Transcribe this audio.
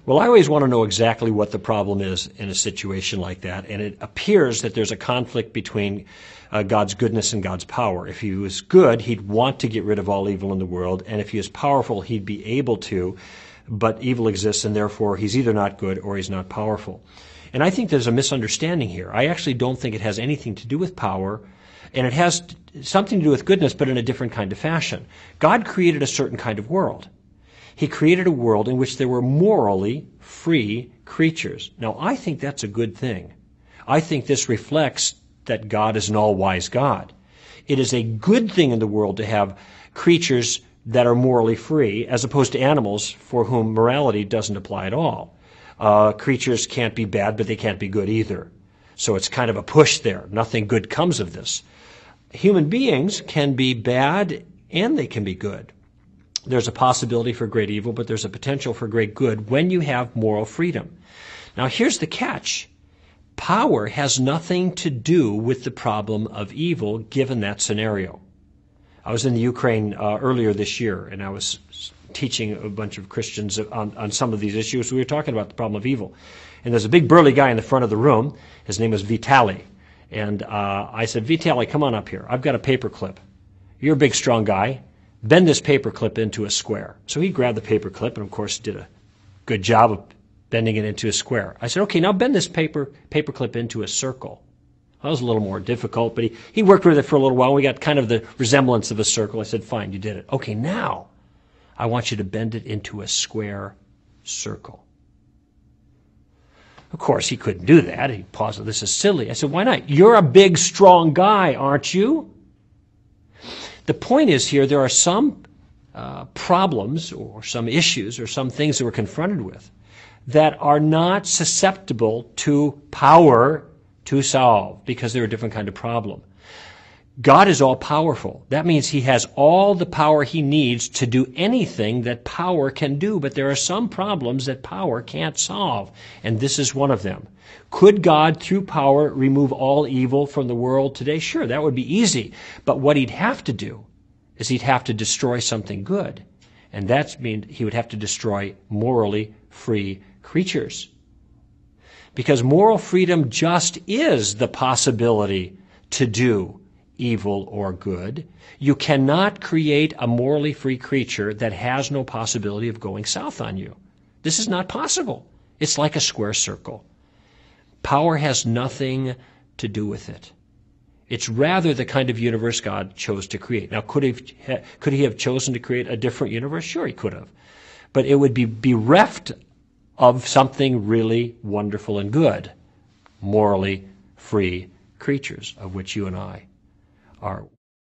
Well, I always want to know exactly what the problem is in a situation like that, and it appears that there's a conflict between God's goodness and God's power. If he was good, he'd want to get rid of all evil in the world, and if he is powerful, he'd be able to, but evil exists, and therefore he's either not good or he's not powerful. And I think there's a misunderstanding here. I actually don't think it has anything to do with power, and it has something to do with goodness, but in a different kind of fashion. God created a certain kind of world. He created a world in which there were morally free creatures. Now, I think that's a good thing. I think this reflects that God is an all-wise God. It is a good thing in the world to have creatures that are morally free, as opposed to animals for whom morality doesn't apply at all. Creatures can't be bad, but they can't be good either. So it's kind of a push there. Nothing good comes of this. Human beings can be bad and they can be good. There's a possibility for great evil, but there's a potential for great good when you have moral freedom. Now, here's the catch. Power has nothing to do with the problem of evil, given that scenario. I was in the Ukraine earlier this year, and I was teaching a bunch of Christians on some of these issues. We were talking about the problem of evil. And there's a big burly guy in the front of the room. His name was Vitaly. And I said, Vitaly, come on up here. I've got a paper clip. You're a big, strong guy. Bend this paper clip into a square. So he grabbed the paper clip and, of course, did a good job of bending it into a square. I said, okay, now bend this paper clip into a circle. That was a little more difficult, but he worked with it for a little while. We got kind of the resemblance of a circle. I said, fine, you did it. Okay, now I want you to bend it into a square circle. Of course, he couldn't do that. He paused. This is silly. I said, why not? You're a big, strong guy, aren't you? The point is here, there are some problems or some issues or some things that we're confronted with that are not susceptible to power to solve because they're a different kind of problem. God is all-powerful. That means he has all the power he needs to do anything that power can do, but there are some problems that power can't solve, and this is one of them. Could God, through power, remove all evil from the world today? Sure, that would be easy, but what he'd have to do is he'd have to destroy something good, and that means he would have to destroy morally free creatures. Because moral freedom just is the possibility to do evil or good. You cannot create a morally free creature that has no possibility of going south on you. This is not possible. It's like a square circle. Power has nothing to do with it. It's rather the kind of universe God chose to create. Now, could he have chosen to create a different universe? Sure, he could have. But it would be bereft of something really wonderful and good, morally free creatures, of which you and I are.